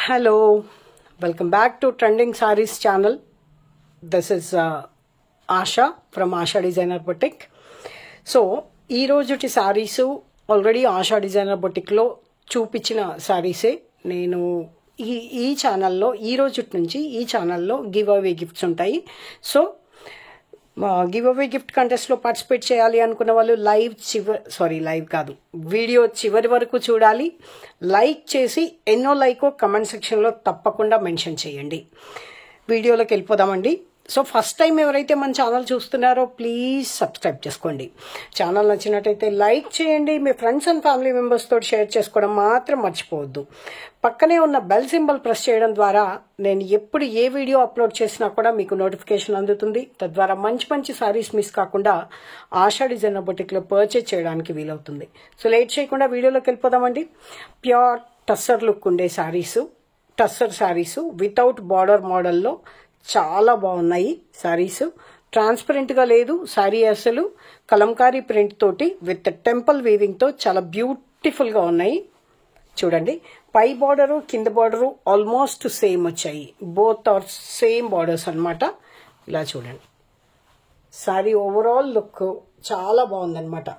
Hello, welcome back to Trending Sarees channel. This is Asha from Asha Designer Boutique. So, ఈ రోజుటి saris already ASHA designer బొటిక్లో చూపించిన సారీసే నేను ఈ ఛానల్లో ఈ రోజు నుంచి ఈ ఛానల్లో గివ్ అవే గిఫ్ట్స్ ఉంటాయి. సో గివ్ అవే గిఫ్ట్ కంటెస్ట్లో పార్టిసిపేట్ చేయాలి అనుకున్న వాళ్ళు వీడియో చివరి వరకు చూడాలి. లైక్ చేసి ఎన్నో లైకో కమెంట్ సెక్షన్లో తప్పకుండా మెన్షన్ చేయండి. వీడియోలోకి వెళ్ళిపోదామండి. సో ఫస్ట్ టైం ఎవరైతే మన ఛానల్ చూస్తున్నారో ప్లీజ్ సబ్స్క్రైబ్ చేసుకోండి. ఛానల్ నచ్చినట్టయితే లైక్ చేయండి. మీ ఫ్రెండ్స్ అండ్ ఫ్యామిలీ మెంబర్స్ తోటి షేర్ చేసుకోవడం మాత్రం మర్చిపోవద్దు. పక్కనే ఉన్న బెల్ సింబల్ ప్రెస్ చేయడం ద్వారా నేను ఎప్పుడు ఏ వీడియో అప్లోడ్ చేసినా కూడా మీకు నోటిఫికేషన్ అందుతుంది. తద్వారా మంచి మంచి సారీస్ మిస్ కాకుండా ఆశా డిజైనర్ బొటిక్లో పర్చేజ్ చేయడానికి వీలవుతుంది. సో లేట్ చేయకుండా వీడియోలోకి వెళ్ళిపోదామండి. ప్యూర్ టస్సర్ లుక్ ఉండే టస్సర్ సారీసు వితౌట్ బార్డర్ మోడల్లో చాలా బాగున్నాయి. సారీస్ ట్రాన్స్పరెంట్గా లేదు. సారీ అసలు కలంకారీ ప్రింట్ తోటి విత్ టెంపుల్ వీవింగ్ తో చాలా బ్యూటిఫుల్గా ఉన్నాయి. చూడండి, పై బార్డరు కింద బార్డరు ఆల్మోస్ట్ సేమ్ వచ్చాయి. బోత్ ఆర్ సేమ్ బార్డర్స్ అన్నమాట. ఇలా చూడండి, సారీ ఓవరాల్ లుక్ చాలా బాగుందన్నమాట.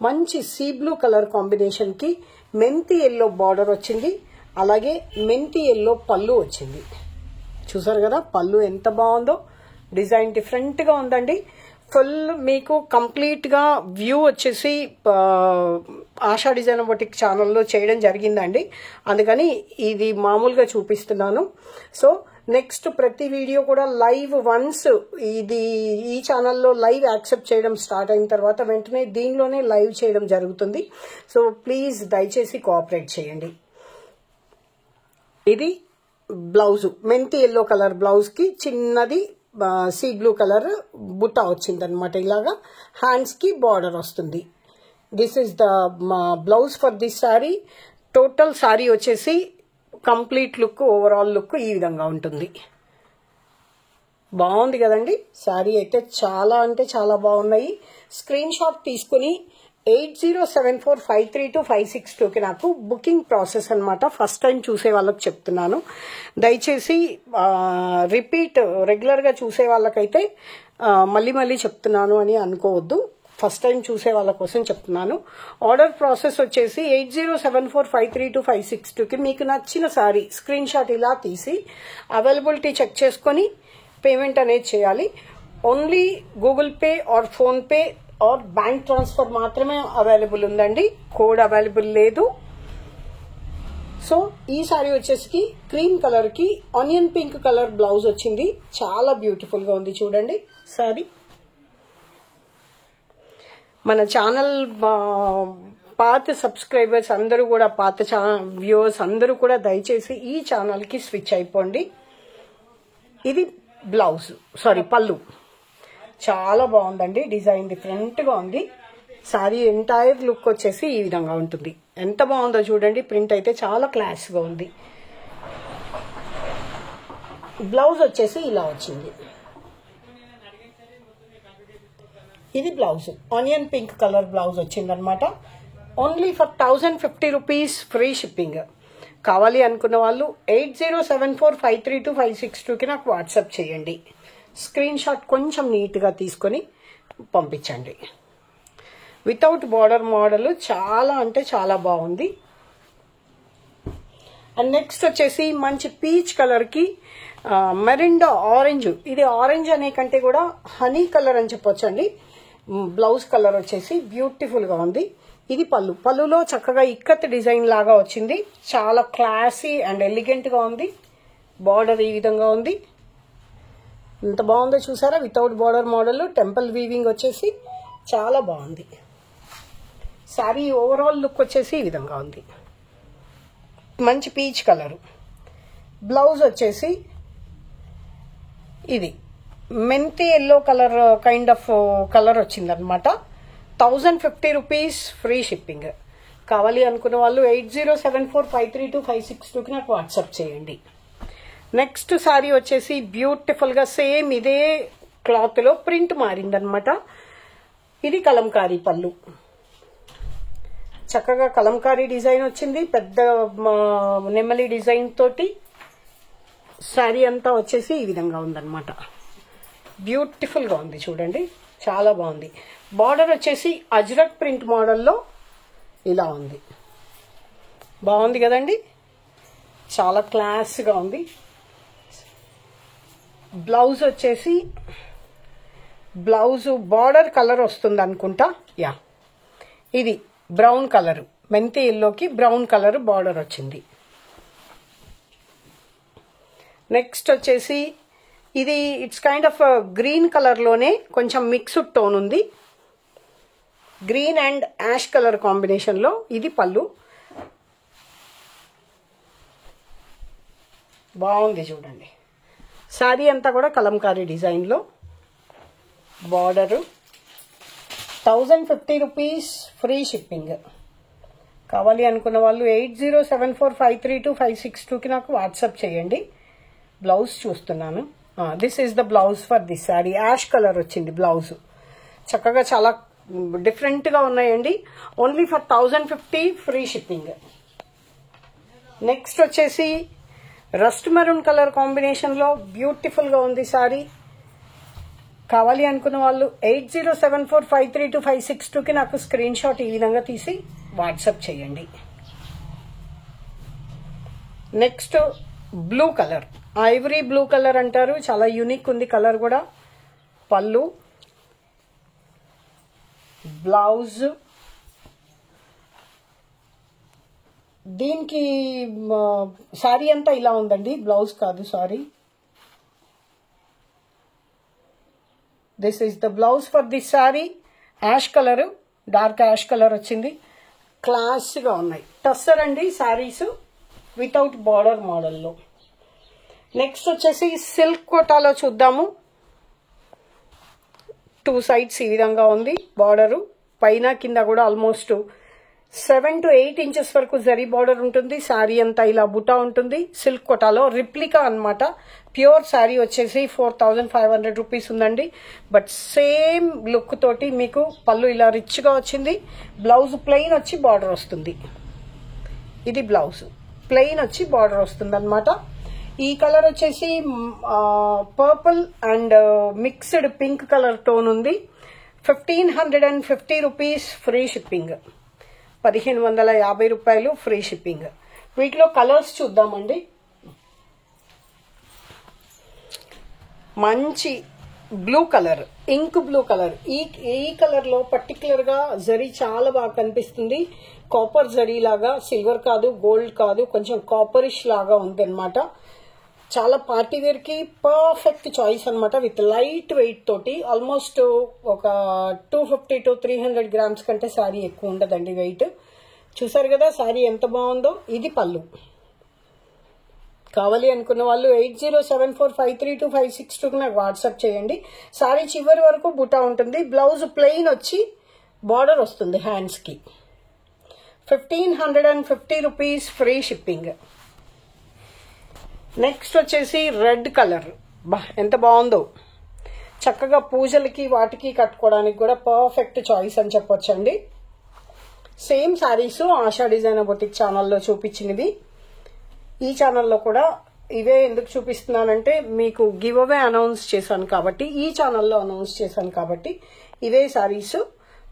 మంచి సీ బ్లూ కలర్ కాంబినేషన్ కి మెంతి ఎల్లో బార్డర్ వచ్చింది. అలాగే మెంతి ఎల్లో పళ్ళు వచ్చింది. చూసారు కదా, పళ్ళు ఎంత బాగుందో. డిజైన్ డిఫరెంట్ గా ఉందండి. ఫుల్ మీకు కంప్లీట్ గా వ్యూ వచ్చేసి ఆశా డిజైనర్ బొటిక్ ఛానల్లో చేయడం జరిగిందండి. అందుకని ఇది మామూలుగా చూపిస్తున్నాను. సో నెక్స్ట్ ప్రతి వీడియో కూడా లైవ్ వన్స్ ఈ ఛానల్లో లైవ్ యాక్సెప్ట్ చేయడం స్టార్ట్ అయిన తర్వాత వెంటనే దీనిలోనే లైవ్ చేయడం జరుగుతుంది. సో ప్లీజ్ దయచేసి కోఆపరేట్ చేయండి. ఇది బ్లౌజ్ మెంతి ఎల్లో కలర్ బ్లౌజ్ కి చిన్నది సీ బ్లూ కలర్ బుట్ట వచ్చిందనమాట. ఇలాగా హ్యాండ్స్ కి బార్డర్ వస్తుంది. This is the blouse for this sorry. Total sorry వచ్చేసి కంప్లీట్ లుక్ ఓవరాల్ లుక్ ఈ విధంగా ఉంటుంది. బాగుంది కదండి. సారీ అయితే చాలా అంటే చాలా బాగున్నాయి. స్క్రీన్ షాట్ తీసుకుని 8074532562కి నాకు బుకింగ్ ప్రాసెస్ అనమాట. ఫస్ట్ టైం చూసే వాళ్ళకి చెప్తున్నాను. దయచేసి రిపీట్ రెగ్యులర్గా చూసే వాళ్ళకైతే మళ్ళీ చెప్తున్నాను అని అనుకోవద్దు. ఫస్ట్ టైం చూసే వాళ్ళ కోసం చెప్తున్నాను. ఆర్డర్ ప్రాసెస్ వచ్చేసి 8074532562కి మీకు నచ్చిన సారీ స్క్రీన్ షాట్ ఇలా తీసి అవైలబిలిటీ చెక్ చేసుకొని పేమెంట్ అనేది చేయాలి. Only Google Pay or PhonePe or bank transfer మాత్రమే అవైలబుల్ ఉందండి. కోడ్ అవైలబుల్ లేదు. సో ఈ సారీ వచ్చేసి క్రీమ్ కలర్ కి ఆనియన్ పింక్ కలర్ బ్లౌజ్ వచ్చింది. చాలా బ్యూటిఫుల్ గా ఉంది. చూడండి సారీ. మన ఛానల్ పాత సబ్స్క్రైబర్స్ అందరూ కూడా పాత వ్యూవర్స్ అందరూ కూడా దయచేసి ఈ ఛానల్ కి స్విచ్ అయిపోండి. ఇది పళ్ళు చాలా బాగుందండి. డిజైన్ డిఫరెంట్ గా ఉంది. సారీ ఎంటైర్ లుక్ వచ్చేసి ఈ విధంగా ఉంటుంది. ఎంత బాగుందో చూడండి. ప్రింట్ అయితే చాలా క్లాస్ గా ఉంది. బ్లౌజ్ వచ్చేసి ఇలా వచ్చింది. ఇది blouse onion pink colour blouse వచ్చిందనమాట. Only for 1050 rupees free shipping. కావాలి అనుకున్న వాళ్ళు 8074532562కి నాకు వాట్సాప్ చేయండి. స్క్రీన్ షాట్ కొంచెం నీట్గా తీసుకొని పంపించండి. వితౌట్ బార్డర్ మోడల్ చాలా అంటే చాలా బాగుంది. అండ్ నెక్స్ట్ వచ్చేసి మంచి పీచ్ కలర్ కి మెరిండా ఆరెంజ్. ఇది ఆరెంజ్ అనే కంటే కూడా హనీ కలర్ అని చెప్పొచ్చండి. బ్లౌజ్ కలర్ వచ్చేసి బ్యూటిఫుల్ గా ఉంది. ఇది పళ్ళులో చక్కగా ఇక్కత్ డిజైన్ లాగా వచ్చింది. చాలా క్లాసీ అండ్ ఎలిగెంట్ గా ఉంది. బార్డర్ ఈ విధంగా ఉంది. ఎంత బాగుందో చూసారా. Without border model temple weaving వచ్చేసి చాలా బాగుంది. సారీ ఓవరాల్ లుక్ వచ్చేసి ఈ విధంగా ఉంది. మంచి పీచ్ కలరు. బ్లౌజ్ వచ్చేసి ఇది మెంతి yellow colour kind of colour వచ్చిందనమాట. 1050 రూపీస్ ఫ్రీ షిప్పింగ్. కావాలి అనుకున్న వాళ్ళు 8074532562కి నాకు వాట్సాప్ చేయండి. నెక్స్ట్ సారీ వచ్చేసి బ్యూటిఫుల్ గా సేమ్ ఇదే క్లాత్ లో ప్రింట్ మారిందనమాట. ఇది కలంకారీ పళ్ళు. చక్కగా కలంకారీ డిజైన్ వచ్చింది. పెద్ద నెమలి డిజైన్ తోటి శారీ అంతా వచ్చేసి ఈ విధంగా ఉందన్నమాట. బ్యూటిఫుల్గా ఉంది చూడండి, చాలా బాగుంది. బార్డర్ వచ్చేసి అజ్రక్ ప్రింట్ మోడల్లో ఇలా ఉంది. బాగుంది కదండి, చాలా క్లాస్గా ఉంది. బ్లౌజ్ వచ్చేసి బ్లౌజ్ బార్డర్ కలర్ వస్తుంది అనుకుంటా. యా, ఇది బ్రౌన్ కలర్, మెంతి ఎల్లోకి బ్రౌన్ కలర్ బార్డర్ వచ్చింది. నెక్స్ట్ వచ్చేసి ఇది ఇట్స్ కైండ్ ఆఫ్ గ్రీన్ కలర్లోనే కొంచెం మిక్స్డ్ టోన్ ఉంది. గ్రీన్ అండ్ యాష్ కలర్ కాంబినేషన్లో ఇది పళ్ళు. బాగుంది చూడండి. శారీ అంతా కూడా కలంకారీ డిజైన్లో. Border 1050 rupees, free shipping. కావాలి అనుకున్న వాళ్ళు 8074532562కి నాకు వాట్సాప్ చేయండి. బ్లౌజ్ చూస్తున్నాను. This is the blouse for this sari. Ash colour వచ్చింది బ్లౌజ్. చక్కగా చాలా డిఫరెంట్గా ఉన్నాయండి. Only for 1050, free shipping. Next వచ్చేసి రస్ట్ మెరూన్ కలర్ కాంబినేషన్లో బ్యూటిఫుల్గా ఉంది శారీ. కావాలి అనుకున్న వాళ్ళు 8074532562కి నాకు స్క్రీన్ షాట్ ఈ విధంగా తీసి వాట్సాప్ చేయండి. Next blue colour, Ivory blue colour అంటారు, చాలా యూనిక్ ఉంది కలర్ కూడా. పళ్ళు, బ్లౌజ్, దీనికి శారీ అంతా ఇలా ఉందండి, బ్లౌజ్ కాదు, sari. This is the blouse for this sari. Ash colour, dark ash colour వచ్చింది. క్లాస్గా ఉన్నాయి. టస్సర్ అండి శారీస్, వితౌట్ బార్డర్ మోడల్లో. నెక్స్ట్ వచ్చేసి సిల్క్ కోటాలో చూద్దాము. 2 సైడ్స్ ఈ విధంగా ఉంది బార్డరు. పైన కింద కూడా ఆల్మోస్ట్ 7 to 8 ఇంచెస్ వరకు జరీ బార్డర్ ఉంటుంది. శారీ అంతా ఇలా బుటా ఉంటుంది. సిల్క్ కోటాలో రిప్లికా అన్నమాట. ప్యూర్ శారీ వచ్చేసి 4500 రూపీస్ ఉందండి. బట్ సేమ్ లుక్ తోటి మీకు పళ్ళు ఇలా రిచ్గా వచ్చింది. బ్లౌజ్ ప్లెయిన్ వచ్చి బార్డర్ వస్తుంది. ఇది బ్లౌజ్ ప్లెయిన్ వచ్చి బార్డర్ వస్తుంది అనమాట. ఈ కలర్ వచ్చేసి purple and mixed pink colour tone ఉంది. 1550 రూపీస్, ఫ్రీ షిప్పింగ్. 1550 రూపాయలు, ఫ్రీ షిప్పింగ్. వీటిలో కలర్స్ చూద్దామండి. మంచి blue colour, ink blue colour. ఈ కలర్ లో పర్టికులర్ గా జరీ చాలా బాగా కనిపిస్తుంది. కాపర్ జరీ లాగా, సిల్వర్ కాదు, గోల్డ్ కాదు, కొంచెం కాపరిష్ లాగా ఉంది అనమాట. చాలా పార్టీ వేర్ కి పర్ఫెక్ట్ చాయిస్ అనమాట. విత్ లైట్ వెయిట్ తోటి ఆల్మోస్ట్ ఒక 250 to 300 గ్రామ్స్ కంటే శారీ ఎక్కువ ఉండదండి వెయిట్. చూసారు కదా శారీ ఎంత బాగుందో. ఇది పళ్ళు. కావాలి అనుకున్న వాళ్ళు 8074532562కి నాకు వాట్సాప్ చేయండి. శారీ చివరి వరకు బుటా ఉంటుంది. బ్లౌజ్ ప్లెయిన్ వచ్చి బార్డర్ వస్తుంది హ్యాండ్స్ కి. 1550 రూపీస్, ఫ్రీ షిప్పింగ్. నెక్స్ట్ వచ్చేసి రెడ్ కలర్. బా ఎంత బాగుందో. చక్కగా పూజలకి వాటికి కట్టుకోవడానికి కూడా పర్ఫెక్ట్ చాయిస్ అని చెప్పొచ్చండి. Same saris ASHA designer boutique ఛానల్లో చూపించినవి. ఈ ఛానల్లో కూడా ఇవే ఎందుకు చూపిస్తున్నానంటే మీకు గివ్ అవే అనౌన్స్ చేశాను కాబట్టి, ఈ ఛానల్లో అనౌన్స్ చేశాను కాబట్టి ఇవే శారీస్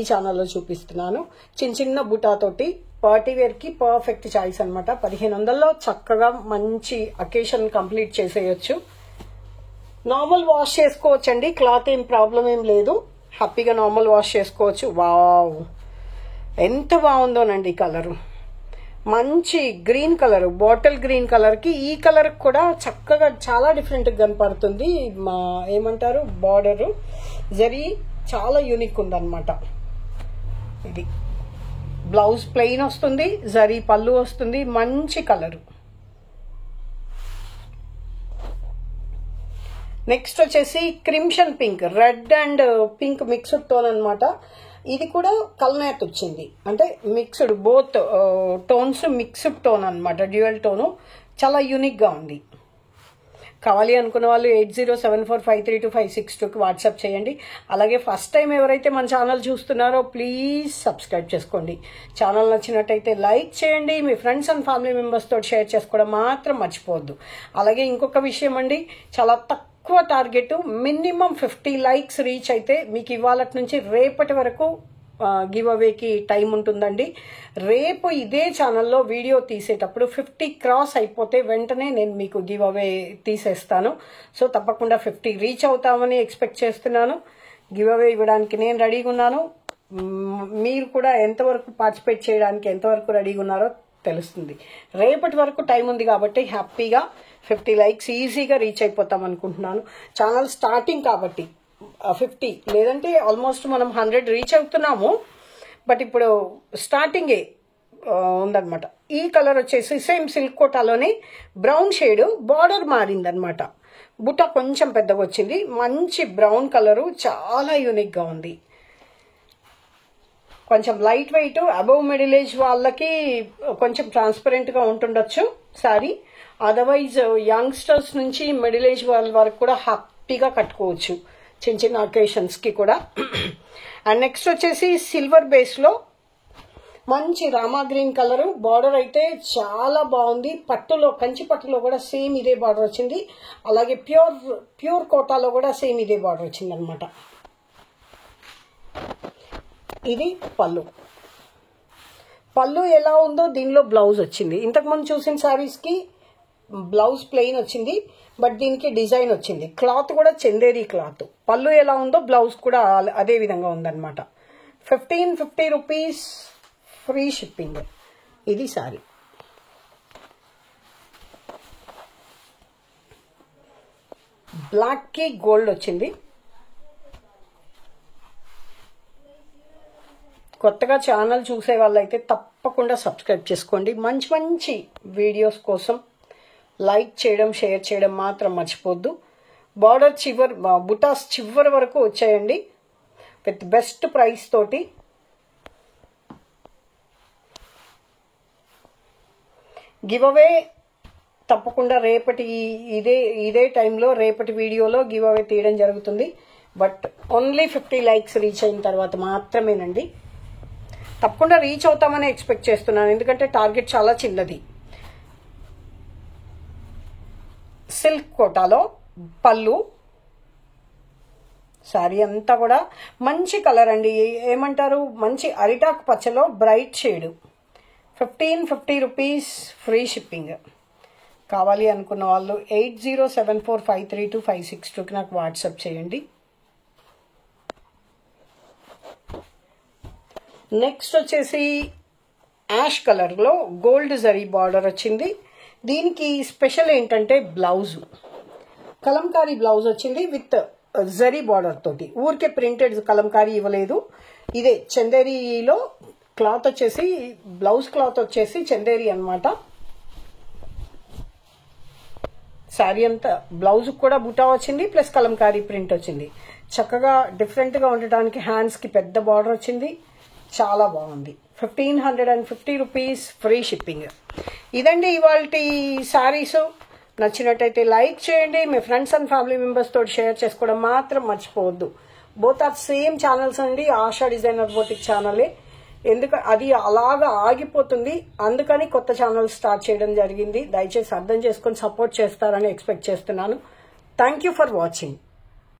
ఈ ఛానల్లో చూపిస్తున్నాను. చిన్న చిన్న బుటాతోటి పార్టీ వేర్ కి పర్ఫెక్ట్ చాయిస్ అనమాట. 1500లో చక్కగా మంచి అకేషన్ కంప్లీట్ చేసేయచ్చు. నార్మల్ వాష్ చేసుకోవచ్చండి, క్లాత్ ఏం ప్రాబ్లం ఏం లేదు. హ్యాపీగా నార్మల్ వాష్ చేసుకోవచ్చు. వావ్ ఎంత బాగుందోనండి కలరు. మంచి green colour, bottle green colour కి ఈ కలర్ కూడా చక్కగా చాలా డిఫరెంట్ గా కనపడుతుంది. ఏమంటారు బార్డర్ జరీ చాలా యూనిక్ ఉందన్నమాట. ఇది బ్లౌజ్ ప్లెయిన్ వస్తుంది, జరీ పళ్ళు వస్తుంది. మంచి కలరు. నెక్స్ట్ వచ్చేసి crimson pink, red and pink mixed tone అనమాట. ఇది కూడా కల్నేత్ వచ్చింది, అంటే mixed both tones mixed tone అనమాట, డ్యూయల్ టోను. చాలా యూనిక్ గా ఉంది. కావాలి అనుకున్న వాళ్ళు 8074532562కి వాట్సాప్ చేయండి. అలాగే ఫస్ట్ టైం ఎవరైతే మన ఛానల్ చూస్తున్నారో ప్లీజ్ సబ్స్క్రైబ్ చేసుకోండి. ఛానల్ నచ్చినట్టయితే లైక్ చేయండి. మీ ఫ్రెండ్స్ అండ్ ఫ్యామిలీ మెంబర్స్ తోటి షేర్ చేసుకోవడం మాత్రం మర్చిపోవద్దు. అలాగే ఇంకొక విషయం అండి, చాలా తక్కువ టార్గెట్, మినిమం 50 లైక్స్ రీచ్ అయితే మీకు ఇవాళటి నుంచి రేపటి వరకు గివ్ అవేకి టైం ఉంటుందండి. రేపు ఇదే ఛానల్లో వీడియో తీసేటప్పుడు 50 క్రాస్ అయిపోతే వెంటనే నేను మీకు గివ్ అవే తీసేస్తాను. సో తప్పకుండా 50 రీచ్ అవుతామని ఎక్స్పెక్ట్ చేస్తున్నాను. గివ్ అవే ఇవ్వడానికి నేను రెడీగా ఉన్నాను. మీరు కూడా ఎంతవరకు పార్టిసిపేట్ చేయడానికి ఎంతవరకు రెడీగా ఉన్నారో తెలుస్తుంది. రేపటి వరకు టైం ఉంది కాబట్టి హ్యాపీగా 50 లైక్స్ ఈజీగా రీచ్ అయిపోతాం అనుకుంటున్నాను. ఛానల్ స్టార్టింగ్ కాబట్టి 50 లేదంటే ఆల్మోస్ట్ మనం 100 రీచ్ అవుతున్నాము. బట్ ఇప్పుడు స్టార్టింగే ఉందన్నమాట. ఈ కలర్ వచ్చేసి సేమ్ సిల్క్ కోటాలోనే బ్రౌన్ షేడ్, బార్డర్ మారిందనమాట. బుట్ట కొంచెం పెద్దగా వచ్చింది. మంచి బ్రౌన్ కలరు, చాలా యూనిక్గా ఉంది. కొంచెం light weight, above middle age వాళ్ళకి కొంచెం ట్రాన్స్పరెంట్గా ఉంటుండొచ్చు సారీ. అదర్వైజ్ యంగ్స్టర్స్ నుంచి మిడిల్ ఏజ్ వాళ్ళ వరకు కూడా హ్యాపీగా కట్టుకోవచ్చు చిన్న చిన్న అకేషన్స్కి కూడా. అండ్ నెక్స్ట్ వచ్చేసి సిల్వర్ బేస్లో మంచి రామా గ్రీన్ కలరు. బార్డర్ అయితే చాలా బాగుంది. పట్టులో, కంచి పట్టులో కూడా సేమ్ ఇదే బార్డర్ వచ్చింది. అలాగే ప్యూర్ కోటాలో కూడా సేమ్ ఇదే బార్డర్ వచ్చింది అనమాట. ఇది పళ్ళు ఎలా ఉందో దీనిలో బ్లౌజ్ వచ్చింది. ఇంతకుముందు చూసిన శారీస్కి బ్లౌజ్ ప్లెయిన్ వచ్చింది, బట్ దీనికి డిజైన్ వచ్చింది. క్లాత్ కూడా చందేరి క్లాత్. పళ్ళు ఎలా ఉందో బ్లౌజ్ కూడా అదే విధంగా ఉందన్నమాట. 1550 రూపీస్ ఫ్రీ షిప్పింగ్. ఇది సారీ. బ్లాక్ కి గోల్డ్ వచ్చింది. కొత్తగా ఛానల్ చూసే వాళ్ళైతే తప్పకుండా సబ్స్క్రైబ్ చేసుకోండి. మంచి మంచి వీడియోస్ కోసం లైక్ చేయడం, షేర్ చేయడం మాత్రం మర్చిపోద్దు. బార్డర్ బుటాస్ చివరి వరకు వచ్చాయండి విత్ బెస్ట్ ప్రైస్ తోటి. గివ్ అవే తప్పకుండా రేపటి ఇదే టైంలో రేపటి వీడియోలో గివ్ అవే తీయడం జరుగుతుంది. బట్ ఓన్లీ 50 లైక్స్ రీచ్ అయిన తర్వాత మాత్రమేనండి. తప్పకుండా రీచ్ అవుతామని ఎక్స్పెక్ట్ చేస్తున్నాను, ఎందుకంటే టార్గెట్ చాలా చిన్నది. సిల్క్ కోటాలో పళ్ళు, శారీ అంతా కూడా మంచి కలర్ అండి. ఏమంటారు, మంచి అరిటాకు పచ్చలో bright shade. 1550 rupees free shipping. కావాలి అనుకున్న వాళ్ళు 8074532562కి నాకు వాట్సాప్ చేయండి. నెక్స్ట్ వచ్చేసి యాష్ కలర్లో గోల్డ్ జరీ బార్డర్ వచ్చింది. దీనికి స్పెషల్ ఏంటంటే బ్లౌజు కలంకారీ బ్లౌజ్ వచ్చింది విత్ జరీ బార్డర్ తోటి. ఊరికే ప్రింటెడ్ కలంకారీ ఇవ్వలేదు. ఇదే చందేరీలో క్లాత్ వచ్చేసి, బ్లౌజ్ క్లాత్ వచ్చేసి చందేరి అనమాట. శారీ అంతా బ్లౌజ్ కూడా బుటా వచ్చింది, ప్లస్ కలంకారీ ప్రింట్ వచ్చింది. చక్కగా డిఫరెంట్గా ఉండటానికి హ్యాండ్స్కి పెద్ద బార్డర్ వచ్చింది. చాలా బాగుంది. 1550 రూపీస్ ఫ్రీ షిప్పింగ్. ఇదండి ఇవాల్టి శారీస్. నచ్చినట్టయితే లైక్ చేయండి. మీ ఫ్రెండ్స్ అండ్ ఫ్యామిలీ మెంబర్స్ తోటి షేర్ చేసుకోవడం మాత్రం మర్చిపోవద్దు. బోత్ ఆర్ సేమ్ ఛానల్స్ అండి. ఆశా డిజైనర్ బోటిక్ ఛానలే. అది అలాగా ఆగిపోతుంది, అందుకని కొత్త ఛానల్ స్టార్ట్ చేయడం జరిగింది. దయచేసి అర్థం చేసుకొని సపోర్ట్ చేస్తారని ఎక్స్పెక్ట్ చేస్తున్నాను. Thank you for watching.